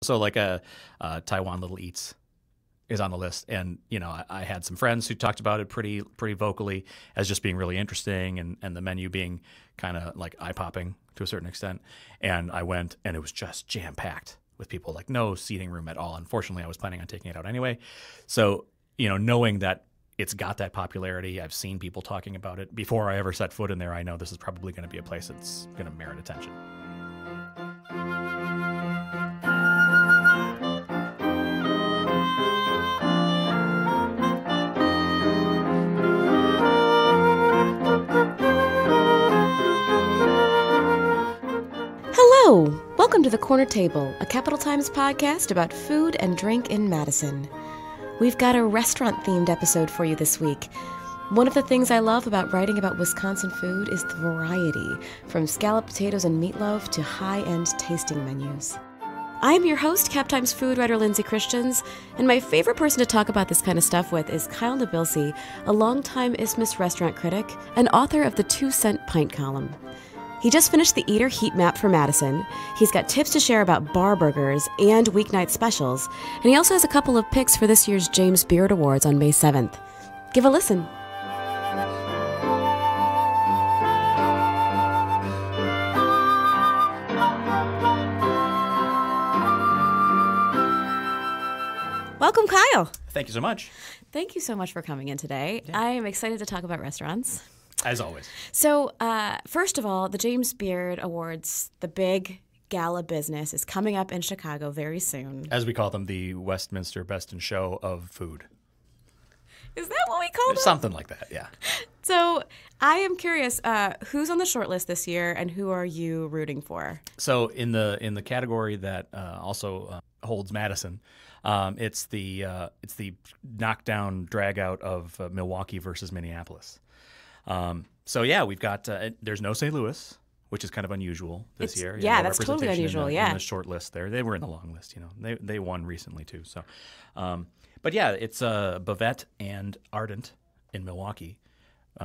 So like a Taiwan Little Eats is on the list. And, I had some friends who talked about it pretty vocally as just being really interesting and the menu being kind of like eye-popping to a certain extent. And I went and it was just jam-packed with people, like no seating room at all. Unfortunately, I was planning on taking it out anyway. So, knowing that it's got that popularity, I've seen people talking about it. Before I ever set foot in there, I know this is probably going to be a place that's going to merit attention. Hello! Welcome to The Corner Table, a Capital Times podcast about food and drink in Madison. We've got a restaurant-themed episode for you this week. One of the things I love about writing about Wisconsin food is the variety, from scalloped potatoes and meatloaf to high-end tasting menus. I'm your host, Cap Times food writer Lindsay Christians, and my favorite person to talk about this kind of stuff with is Kyle Nabilcy, a longtime Isthmus restaurant critic and author of the Two-Cent Pint column. He just finished the Eater Heatmap for Madison. He's got tips to share about bar burgers and weeknight specials, and he also has a couple of picks for this year's James Beard Awards on May 7th. Give a listen. Welcome, Kyle. Thank you so much. Thank you so much for coming in today. Yeah. I am excited to talk about restaurants. As always. So, first of all, the James Beard Awards, the big gala business, is coming up in Chicago very soon. As we call them, the Westminster Best in Show of Food. Is that what we call them? Something like that, yeah. So, I am curious, who's on the short list this year, and who are you rooting for? So, in the category that also holds Madison, it's the knockdown dragout of Milwaukee-versus-Minneapolis. So yeah, we've got there's no St. Louis, which is kind of unusual this year. Yeah, no that's totally unusual. In the short list there, they were in the long list. They won recently too. So, but yeah, it's Bavette and Ardent in Milwaukee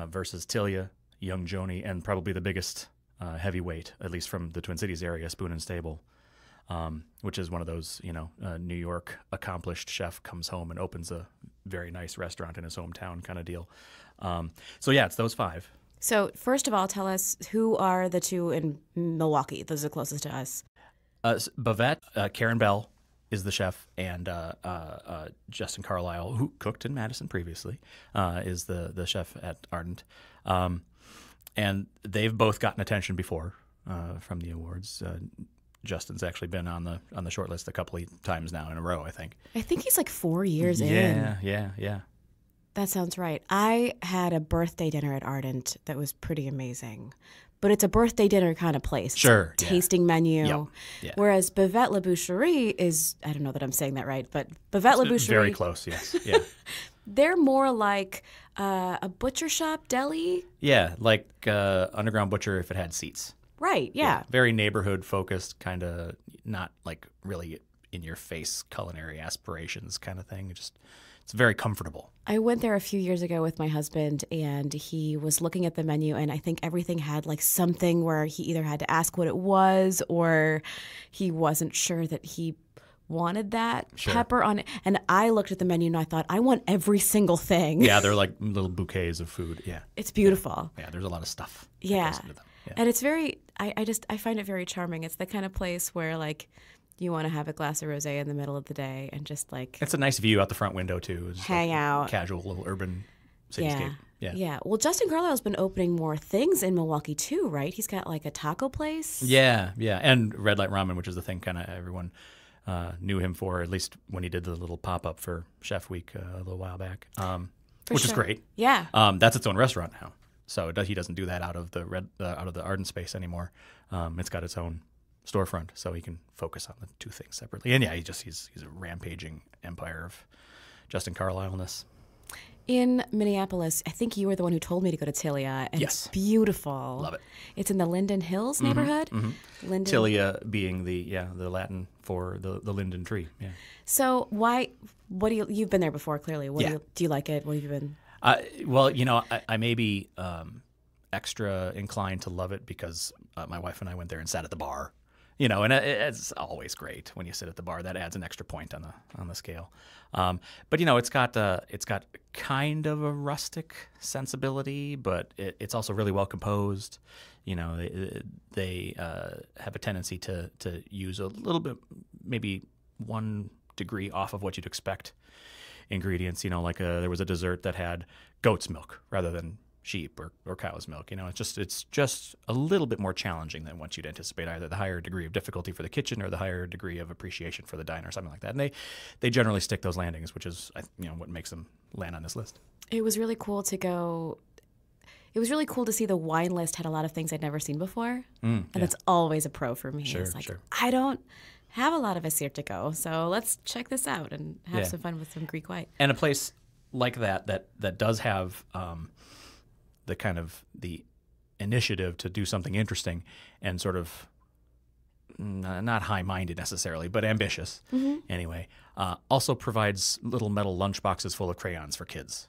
versus Tilia, Young Joni, and probably the biggest heavyweight, at least from the Twin Cities area, Spoon and Stable. Which is one of those, New York accomplished chef comes home and opens a very nice restaurant in his hometown kind of deal. So yeah, it's those five. So first of all, tell us who are the two in Milwaukee. Those are closest to us. Bavette, Karen Bell is the chef, and Justin Carlisle, who cooked in Madison previously, is the chef at Ardent. And they've both gotten attention before from the awards. Justin's actually been on the short list a couple of times now in a row, I think. I think he's like 4 years in. Yeah. That sounds right. I had a birthday dinner at Ardent that was pretty amazing. But it's a birthday dinner kind of place. Sure. It's a tasting menu. Yep. Yeah. Whereas Bavette La Boucherie is, I don't know that I'm saying that right, but Bavette La Boucherie. Very close, yes. Yeah. They're more like a butcher shop deli. Yeah, like Underground Butcher if it had seats. Right, yeah. Very neighborhood focused, kind of not like really in your face culinary aspirations kind of thing. It's very comfortable. I went there a few years ago with my husband, and he was looking at the menu, and I think everything had like something where he either had to ask what it was or he wasn't sure that he wanted that pepper on it. And I looked at the menu and I thought, I want every single thing. Yeah, they're like little bouquets of food. Yeah. It's beautiful. Yeah, there's a lot of stuff. Yeah. That goes into them. Yeah. And it's very, I find it very charming. It's the kind of place where like you want to have a glass of rosé in the middle of the day and just like. It's a nice view out the front window too. It's hang like out. Casual little urban cityscape. Yeah. Well, Justin Carlisle's been opening more things in Milwaukee too, right? He's got like a taco place. Yeah. And Red Light Ramen, which is the thing kind of everyone knew him for, at least when he did the little pop-up for Chef Week a little while back, which is great. Yeah. That's its own restaurant now. So he doesn't do that out of the Arden space anymore. It's got its own storefront, so he can focus on the two things separately. And yeah, he's a rampaging empire of Justin Carlisle-ness. In Minneapolis, I think you were the one who told me to go to Tilia, and yes. It's beautiful. Love it. It's in the Linden Hills neighborhood. Mm-hmm. Linden. Tilia being the Latin for the linden tree. Yeah. So you've been there before, clearly. Do you like it? What have you been? Well, I may be extra inclined to love it because my wife and I went there and sat at the bar, and it's always great when you sit at the bar. That adds an extra point on the scale. But it's got kind of a rustic sensibility, but it's also really well composed. They have a tendency to use a little bit, maybe 1 degree off of what you'd expect ingredients. There was a dessert that had goat's milk rather than sheep or cow's milk. It's just a little bit more challenging than what you'd anticipate, either the higher degree of difficulty for the kitchen or the higher degree of appreciation for the diner, or something like that. And they generally stick those landings, which is what makes them land on this list. It was really cool to go. It was really cool to see the wine list had a lot of things I'd never seen before, and that's always a pro for me. Sure, it's like, sure. I don't have a lot of Assyrtiko, so let's check this out and have some fun with some Greek white. And a place like that does have the kind of the initiative to do something interesting and sort of not high-minded necessarily, but ambitious anyway, also provides little metal lunchboxes full of crayons for kids.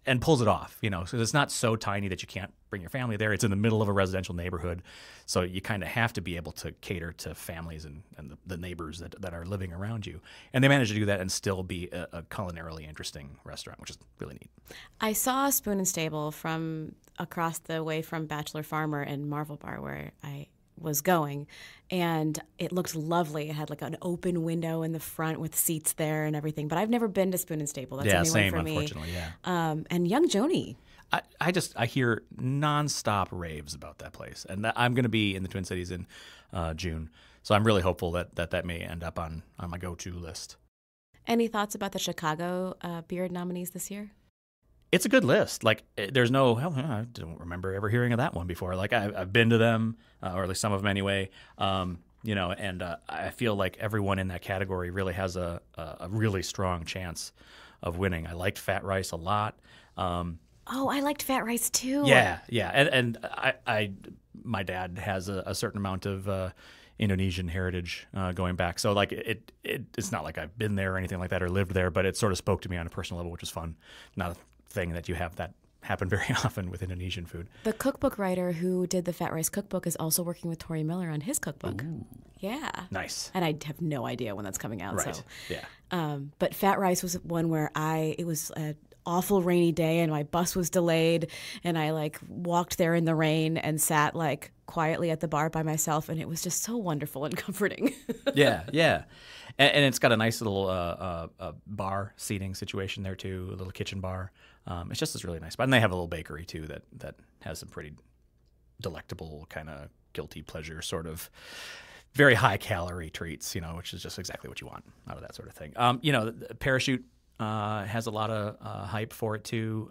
And pulls it off, so it's not so tiny that you can't bring your family there. It's in the middle of a residential neighborhood, so you kind of have to be able to cater to families and the neighbors that are living around you. And they manage to do that and still be a culinarily interesting restaurant, which is really neat. I saw a Spoon and Stable from across the way from Bachelor Farmer and Marvel Bar where I was going, and it looked lovely. It had like an open window in the front with seats there and everything. But I've never been to Spoon and Stable. That's a new one for me. Unfortunately, yeah. And Young Joni. I hear nonstop raves about that place, and I'm going to be in the Twin Cities in June, so I'm really hopeful that may end up on my go-to list. Any thoughts about the Chicago beer nominees this year? It's a good list. There's no, I don't remember ever hearing of that one before. I've been to them, or at least some of them anyway. And I feel like everyone in that category really has a really strong chance of winning. I liked Fat Rice a lot. I liked Fat Rice too. Yeah. And my dad has a certain amount of Indonesian heritage going back. So it's not like I've been there or anything like that or lived there, but it sort of spoke to me on a personal level, which was fun. Not a thing that you have that happen very often with Indonesian food. The cookbook writer who did the Fat Rice cookbook is also working with Tori Miller on his cookbook. Ooh. Yeah. Nice. And I have no idea when that's coming out. Right. So. Yeah. But Fat Rice was one where it was an awful rainy day and my bus was delayed and I walked there in the rain and sat quietly at the bar by myself, and it was just so wonderful and comforting. Yeah. And it's got a nice little bar seating situation there too, a little kitchen bar. It's just this really nice spot. And they have a little bakery too that has some pretty delectable kind of guilty pleasure sort of very high calorie treats, which is just exactly what you want out of that sort of thing. The Parachute has a lot of hype for it too.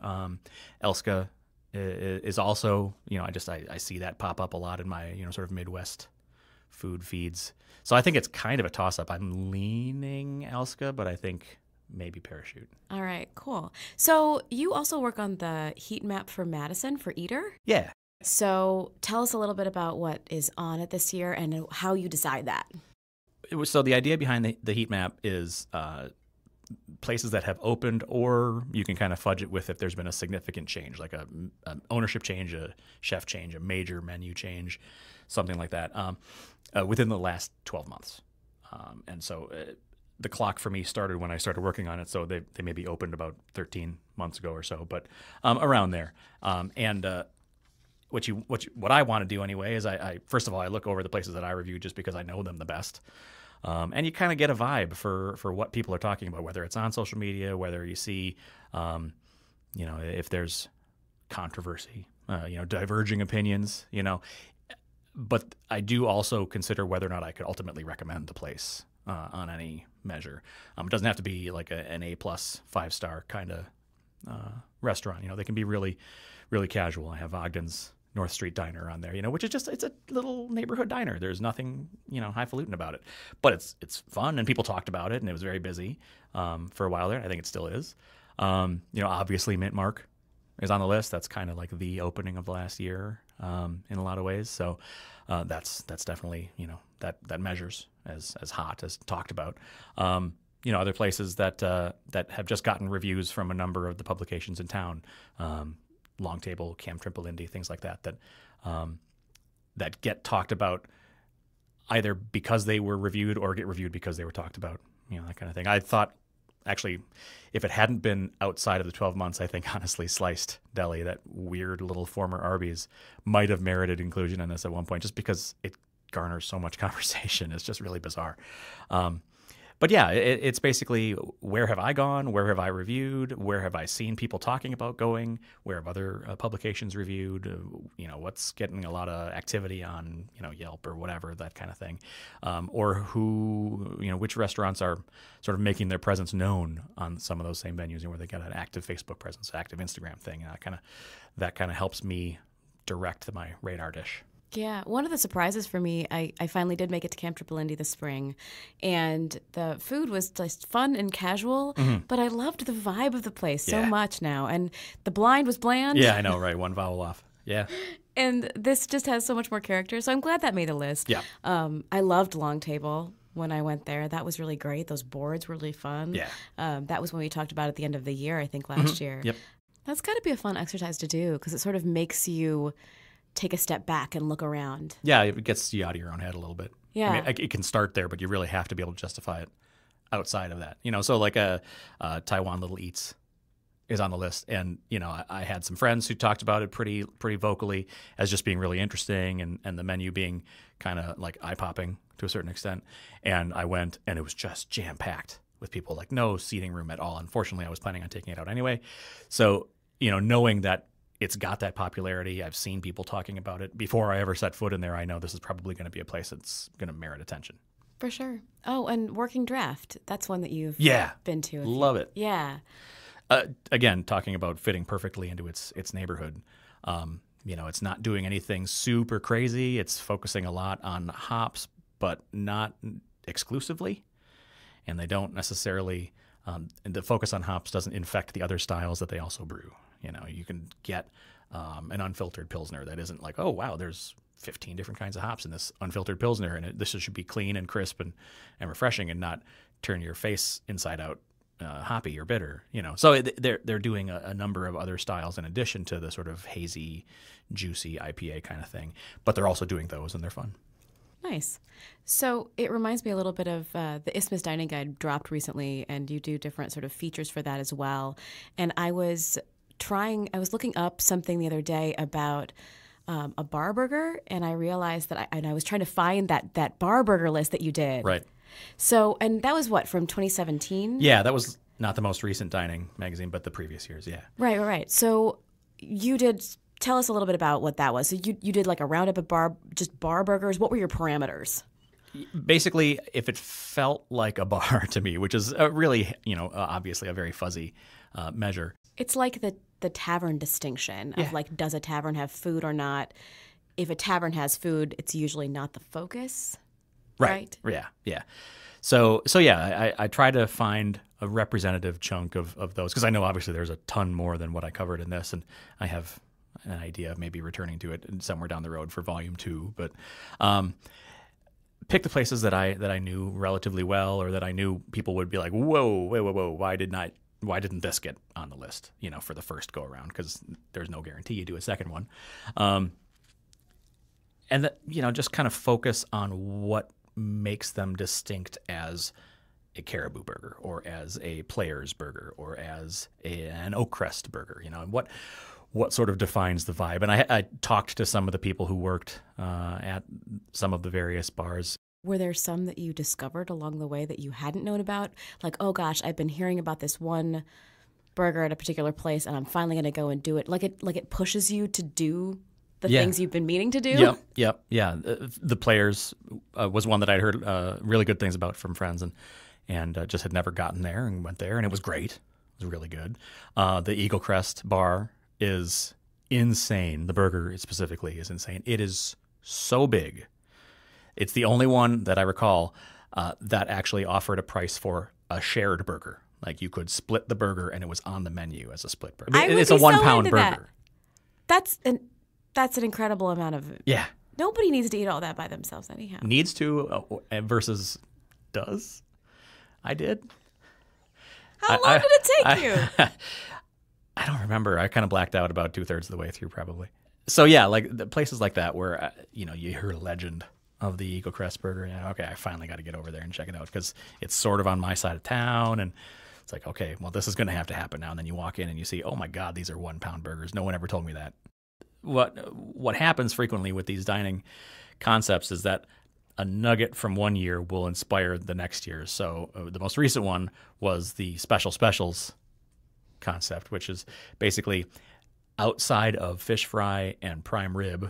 Elska is also, I see that pop up a lot in my, sort of Midwest food feeds. So I think it's kind of a toss-up. I'm leaning Elska, but I think maybe Parachute. All right, cool. So you also work on the heat map for Madison for Eater? Yeah. So tell us a little bit about what is on it this year and how you decide that. So the idea behind the heat map is places that have opened, or you can kind of fudge it with if there's been a significant change, like an ownership change, a chef change, a major menu change, something like that, within the last 12 months. And so the clock for me started when I started working on it, so they maybe opened about 13 months ago or so, but around there. What I want to do anyway is I first of all, I look over the places that I review just because I know them the best. And you kind of get a vibe for what people are talking about, whether it's on social media, whether you see, if there's controversy, diverging opinions, But I do also consider whether or not I could ultimately recommend the place on any measure. It doesn't have to be like an A+ 5-star kind of restaurant. They can be really, really casual. I have Ogden's North Street Diner on there, which is just, it's a little neighborhood diner. There's nothing, highfalutin about it, but it's fun and people talked about it and it was very busy for a while there. I think it still is. Obviously Midmark is on the list. That's kind of like the opening of the last year in a lot of ways. So that's definitely, that measures as hot as talked about. Other places that have just gotten reviews from a number of the publications in town, Longtable, Camp Trippalindee, things like that get talked about either because they were reviewed or get reviewed because they were talked about, that kind of thing. I thought, actually, if it hadn't been outside of the 12 months, I think honestly Sliced Deli, that weird little former Arby's, might have merited inclusion in this at one point just because it garners so much conversation. It's just really bizarre. But yeah, it's basically, where have I gone? Where have I reviewed? Where have I seen people talking about going? Where have other publications reviewed? What's getting a lot of activity on, Yelp or whatever, that kind of thing. Or which restaurants are sort of making their presence known on some of those same venues, where they got an active Facebook presence, active Instagram thing. That kind of helps me direct my radar dish. Yeah, one of the surprises for me, I finally did make it to Camp Trippalindee this spring, and the food was just fun and casual, but I loved the vibe of the place so much now, and the blind was bland. Yeah, I know, right? One vowel off. Yeah. And this just has so much more character, so I'm glad that made the list. Yeah. I loved Longtable when I went there. That was really great. Those boards were really fun. Yeah. That was when we talked about at the end of the year, I think, last year. Yep. That's got to be a fun exercise to do, because it sort of makes you take a step back and look around. Yeah, it gets you out of your own head a little bit. Yeah. I mean, it can start there, but you really have to be able to justify it outside of that. So like Taiwan Little Eats is on the list. And, I had some friends who talked about it pretty vocally as just being really interesting and the menu being kind of like eye-popping to a certain extent. And I went, and it was just jam-packed with people, like no seating room at all. Unfortunately, I was planning on taking it out anyway. So, knowing that it's got that popularity, I've seen people talking about it. Before I ever set foot in there, I know this is probably going to be a place that's going to merit attention. For sure. Oh, and Working Draft. That's one that you've been to. Love it. Yeah. Again, talking about fitting perfectly into its neighborhood. It's not doing anything super crazy. It's focusing a lot on hops, but not exclusively. And they don't necessarily, the focus on hops doesn't infect the other styles that they also brew. You can get an unfiltered Pilsner that isn't like, oh, wow, there's 15 different kinds of hops in this unfiltered Pilsner, and this should be clean and crisp and refreshing and not turn your face inside out hoppy or bitter. So they're doing a number of other styles in addition to the sort of hazy, juicy IPA kind of thing. But they're also doing those, and they're fun. Nice. So it reminds me a little bit of the Isthmus Dining Guide dropped recently, and you do different sort of features for that as well. And I was looking up something the other day about a bar burger, and I realized that I was trying to find that bar burger list that you did. Right. So, and that was what, from 2017? Yeah, that was not the most recent dining magazine, but the previous years, yeah. Right. So you did, tell us a little bit about what that was. So you did like a roundup of bar burgers. What were your parameters? Basically, if it felt like a bar to me, which is really, obviously a very fuzzy measure. It's like the tavern distinction of like, does a tavern have food or not? If a tavern has food, it's usually not the focus. Right? Yeah. So yeah, I try to find a representative chunk of those, because I know obviously there's a ton more than what I covered in this, and I have an idea of maybe returning to it somewhere down the road for volume 2. But pick the places that I knew relatively well, or that I knew people would be like, whoa, why didn't this get on the list, for the first go around? Because there's no guarantee you do a second one. And that, just kind of focus on what makes them distinct as a caribou burger, or as a player's burger, or as an oak crest burger, and what sort of defines the vibe. And I talked to some of the people who worked at some of the various bars. Were there some that you discovered along the way that you hadn't known about? Like, oh gosh, I've been hearing about this one burger at a particular place, and I'm finally going to go and do it. Like it pushes you to do the things you've been meaning to do? Yep. Yeah. The Players was one that I'd heard really good things about from friends, and just had never gotten there, and went there, and it was great. It was really good. The Eagle Crest bar is insane. The burger specifically is insane. It is so big. It's the only one that I recall that actually offered a price for a shared burger. Like, you could split the burger, and it was on the menu as a split burger. It's a 1 pound burger. That's an incredible amount of. Yeah. Nobody needs to eat all that by themselves anyhow. Needs to versus does. I did. How long did it take you? I don't remember. I kind of blacked out about 2/3 of the way through, probably. So yeah, like the places like that where you hear legend of the Eagle Crest burger. Yeah, okay, I finally got to get over there and check it out because it's sort of on my side of town, and it's like, okay, well, this is going to have to happen now. And then you walk in and you see, oh my God, these are 1 pound burgers. No one ever told me that. What happens frequently with these dining concepts is that a nugget from one year will inspire the next year. So the most recent one was the special specials concept, which is basically outside of fish fry and prime rib,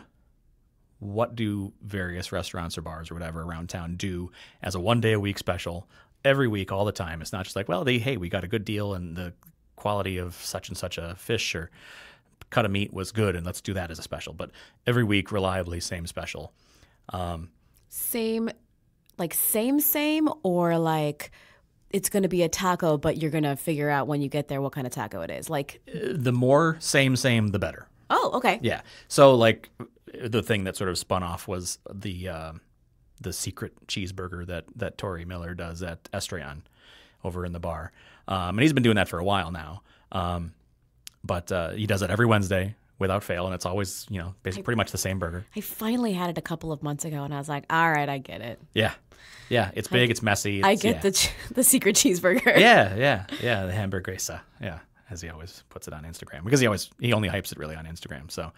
what do various restaurants or bars or whatever around town do as a 1 day a week special every week, all the time? It's not just like, well, hey, we got a good deal and the quality of such and such a fish or cut of meat was good and let's do that as a special. But every week, reliably, same special. Same, or like it's going to be a taco, but you're going to figure out when you get there what kind of taco it is. Like the more same, the better. Oh, okay. Yeah. So like the thing that sort of spun off was the secret cheeseburger that Tori Miller does at Estrayon over in the bar. And he's been doing that for a while now. But he does it every Wednesday without fail, and it's always, basically pretty much the same burger. I finally had it a couple of months ago, and I was like, all right, I get it. Yeah. Yeah, it's big, it's messy. I get the secret cheeseburger. Yeah, the hamburguesa. Yeah, as he always puts it on Instagram, because he only hypes it really on Instagram. So,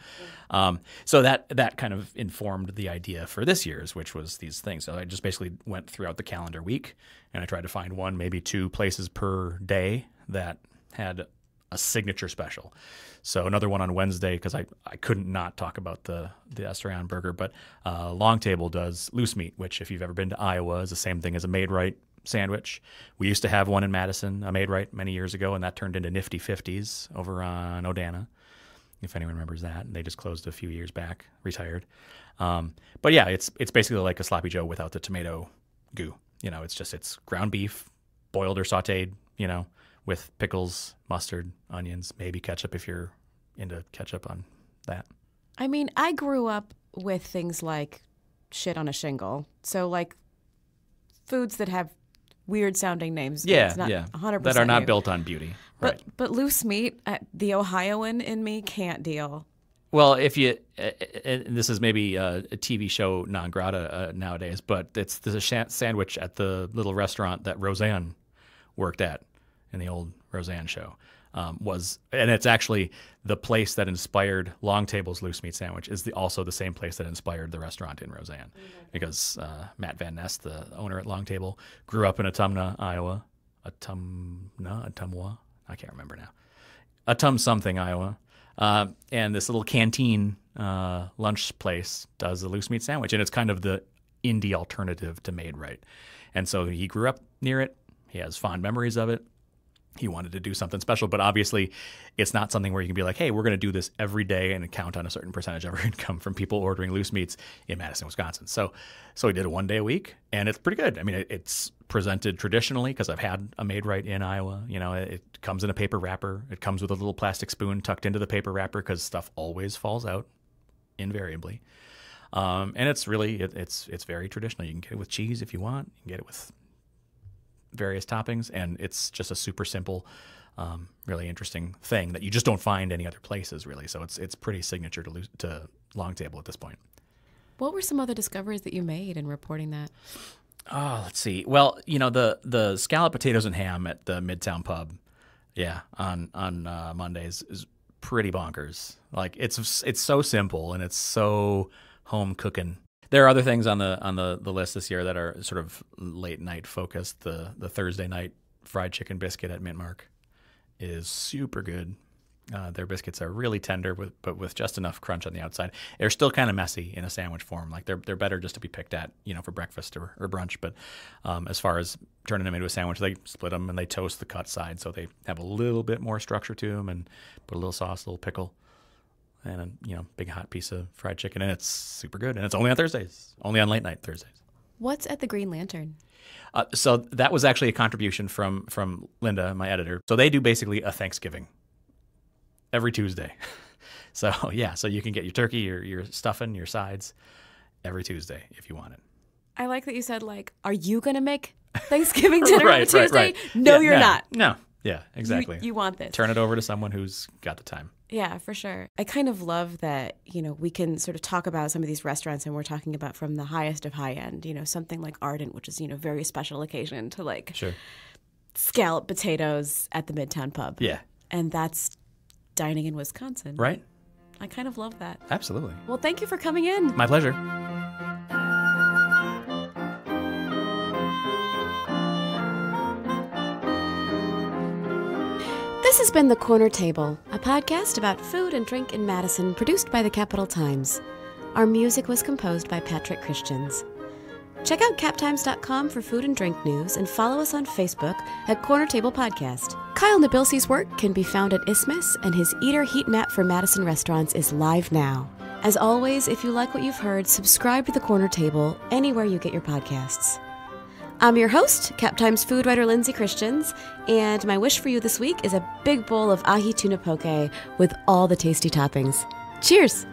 so that kind of informed the idea for this year's, which was these things. So I just basically went throughout the calendar week, and I tried to find one, maybe 2 places per day that had a signature special. So another one on Wednesday, because I couldn't not talk about the Estrayon burger, but Longtable does loose meat, which if you've ever been to Iowa is the same thing as a made right sandwich. We used to have one in Madison, a made right, many years ago, and that turned into Nifty 50s over on Odana, if anyone remembers that. They just closed a few years back, retired. But yeah, it's basically like a sloppy joe without the tomato goo. It's ground beef, boiled or sauteed, with pickles, mustard, onions, maybe ketchup if you're into ketchup on that. I mean, I grew up with things like shit on a shingle. So like foods that have weird sounding names. Yeah, it's not 100% that are not new. built on beauty. Right. But loose meat, the Ohioan in me can't deal. Well, if you, and this is maybe a TV show non grata nowadays, but it's a sandwich at the little restaurant that Roseanne worked at in the old Roseanne show. And it's actually the place that inspired Longtable's loose meat sandwich is also the same place that inspired the restaurant in Roseanne, because Matt Van Ness, the owner at Longtable, grew up in Atumna, Iowa. Atumwa? I can't remember now. Atum something, Iowa. And this little canteen lunch place does a loose meat sandwich, and it's kind of the indie alternative to Made Right. And so he grew up near it. He has fond memories of it. He wanted to do something special, but obviously it's not something where you can be like, hey, we're going to do this every day and count on a certain percentage of our income from people ordering loose meats in Madison, Wisconsin. So he did it 1 day a week, and it's pretty good. I mean, it's presented traditionally because I've had a Made Right in Iowa. It comes in a paper wrapper. It comes with a little plastic spoon tucked into the paper wrapper because stuff always falls out, invariably. And it's really, it's very traditional. You can get it with cheese if you want. You can get it with various toppings, and it's just a super simple, really interesting thing that you just don't find any other places, really. So it's pretty signature to Longtable at this point. What were some other discoveries that you made in reporting that? Oh, let's see. Well, the scalloped potatoes and ham at the Midtown Pub, on Mondays is pretty bonkers. Like it's so simple and it's so home cooking. There are other things on the list this year that are sort of late night focused. The Thursday night fried chicken biscuit at Midmark is super good. Their biscuits are really tender, but with just enough crunch on the outside. They're still kind of messy in a sandwich form. Like they're better just to be picked at, for breakfast or brunch. But as far as turning them into a sandwich, they split them and they toast the cut side, so they have a little bit more structure to them, and put a little sauce, a little pickle, and a big hot piece of fried chicken, and it's super good. And it's only on Thursdays, only on late night Thursdays. What's at the Green Lantern? So that was actually a contribution from Linda, my editor. So they do basically a Thanksgiving every Tuesday. So you can get your turkey, your stuffing, your sides every Tuesday if you want it. I like that you said, are you going to make Thanksgiving dinner right, on Tuesday? Right. No, you're not. No. Yeah, exactly. You want this. Turn it over to someone who's got the time. Yeah, for sure. I kind of love that, we can sort of talk about some of these restaurants and we're talking about from the highest of high end, something like Ardent, which is, very special occasion to like Sure. scallop potatoes at the Midtown Pub. Yeah. And that's dining in Wisconsin. Right? I kind of love that. Absolutely. Well, thank you for coming in. My pleasure. This has been The Corner Table, a podcast about food and drink in Madison, produced by the Capital Times. Our music was composed by Patrick Christians. Check out captimes.com for food and drink news and follow us on Facebook at Corner Table Podcast. Kyle Nabilcy's work can be found at Isthmus, and his Eater Heatmap for Madison restaurants is live now. As always, if you like what you've heard, subscribe to The Corner Table anywhere you get your podcasts. I'm your host, Cap Times food writer Lindsay Christians, and my wish for you this week is a big bowl of ahi tuna poke with all the tasty toppings. Cheers!